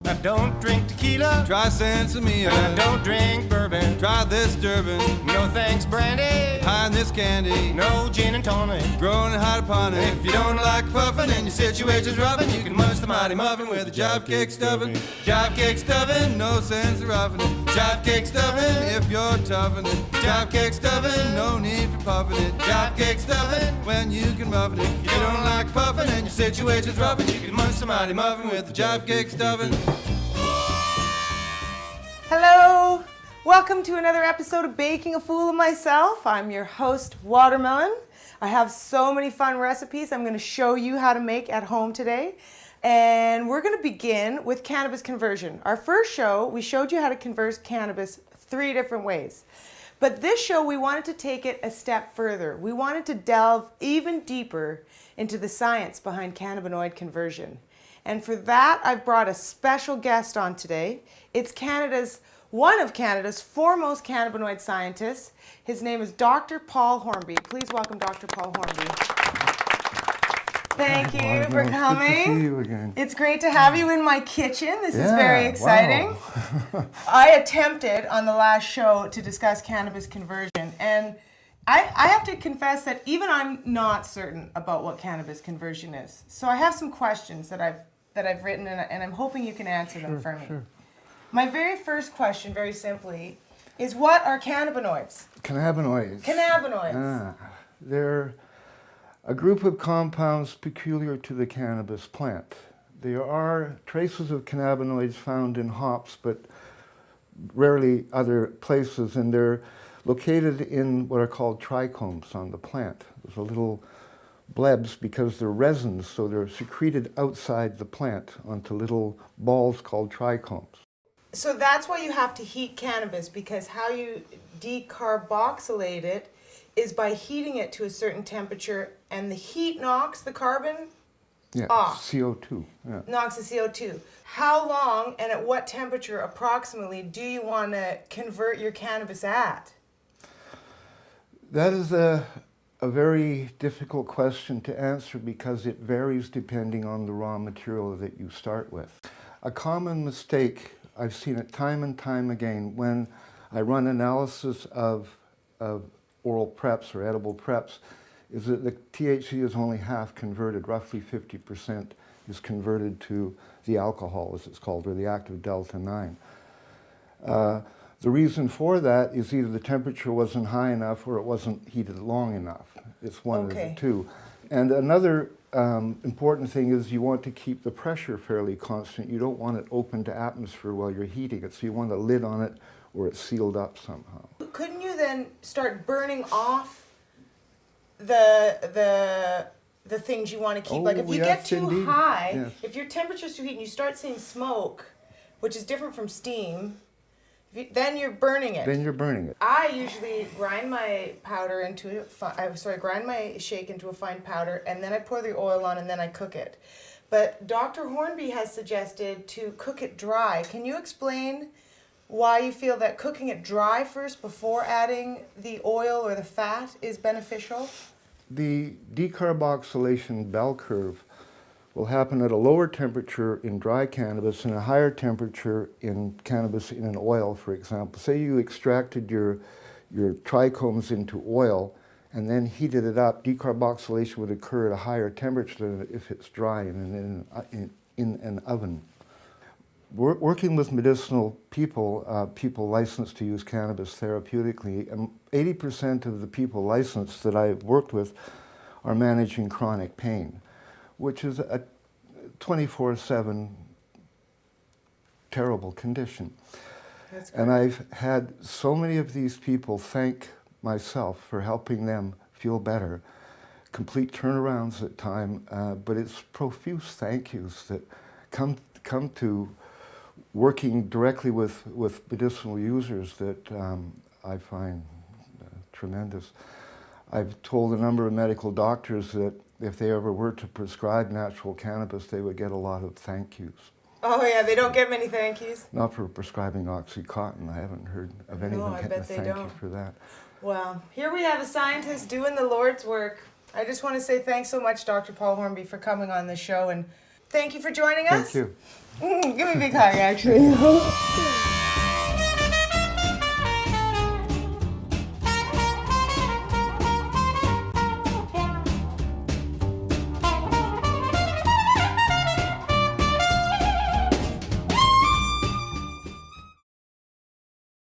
I don't drink tequila. Try Sansamia. I don't drink bourbon. Try this Durban. No thanks, brandy. Hide this candy. No gin and tonic. Growing hydroponic. If you don't like puffin' and your situation's roughin', you can munch the mighty muffin with a jive cake stuffin'. Jive cake stuffin', no sense of roughing it. Jive cake stuffin', if you're toughin' it. Jive cake stuffin', no need for puffin' it. Jive cake stuffin', when you can muffin it. If you don't like puffin' and your situation's roughin', you can munch the mighty muffin with a jive cake stuffin'. Hello! Welcome to another episode of Baking a Fool of Myself. I'm your host, Watermelon. I have so many fun recipes I'm going to show you how to make at home today. And we're going to begin with cannabis conversion. Our first show, we showed you how to convert cannabis 3 different ways. But this show, we wanted to take it a step further. We wanted to delve even deeper into the science behind cannabinoid conversion. And for that, I've brought a special guest on today. It's one of Canada's foremost cannabinoid scientists. His name is Dr. Paul Hornby. Please welcome Dr. Paul Hornby. Thank you for coming. Good to see you again. It's great to have you in my kitchen. This is very exciting. Wow. I attempted on the last show to discuss cannabis conversion, and I have to confess that even I'm not certain about what cannabis conversion is. So I have some questions that I've written, and I'm hoping you can answer them for me. Sure. My very first question, very simply, is what are cannabinoids? Cannabinoids. Cannabinoids. They're a group of compounds peculiar to the cannabis plant. There are traces of cannabinoids found in hops, but rarely other places, and they're located in what are called trichomes on the plant. Those are little blebs because they're resins, so they're secreted outside the plant onto little balls called trichomes. So that's why you have to heat cannabis, because how you decarboxylate it is by heating it to a certain temperature, and the heat knocks the carbon off. CO2. Yeah. Knocks the CO2. How long and at what temperature approximately do you want to convert your cannabis at? That is a very difficult question to answer because it varies depending on the raw material that you start with. A common mistake, I've seen it time and time again, when I run analysis of oral preps or edible preps, is that the THC is only half converted. Roughly 50% is converted to the alcohol, as it's called, or the active delta-9. The reason for that is either the temperature wasn't high enough or it wasn't heated long enough. It's one of the two. And another important thing is you want to keep the pressure fairly constant. You don't want it open to atmosphere while you're heating it, so you want a lid on it or it's sealed up somehow. Couldn't you then start burning off the things you want to keep? Like if you get too high, if your temperature's too heat and you start seeing smoke, which is different from steam, then you're burning it. I usually grind my powder grind my shake into a fine powder, and then I pour the oil on, and then I cook it. But Dr. Hornby has suggested to cook it dry. Can you explain why you feel that cooking it dry first before adding the oil or the fat is beneficial? The decarboxylation bell curve will happen at a lower temperature in dry cannabis and a higher temperature in cannabis in an oil, for example. Say you extracted your trichomes into oil and then heated it up, decarboxylation would occur at a higher temperature than if it's dry in an oven. Working with medicinal people, people licensed to use cannabis therapeutically, and 80% of the people licensed that I've worked with are managing chronic pain, which is a 24/7 terrible condition. And I've had so many of these people thank myself for helping them feel better, complete turnarounds at time, but it's profuse thank yous that come to working directly with medicinal users that I find tremendous. I've told a number of medical doctors that if they ever were to prescribe natural cannabis, they would get a lot of thank yous. Oh yeah, they don't get many thank yous? Not for prescribing OxyContin. I haven't heard of anyone getting a thank you for that. Well, here we have a scientist doing the Lord's work. I just want to say thanks so much, Dr. Paul Hornby, for coming on the show, and thank you for joining us. Thank you. Give me a big hug, actually.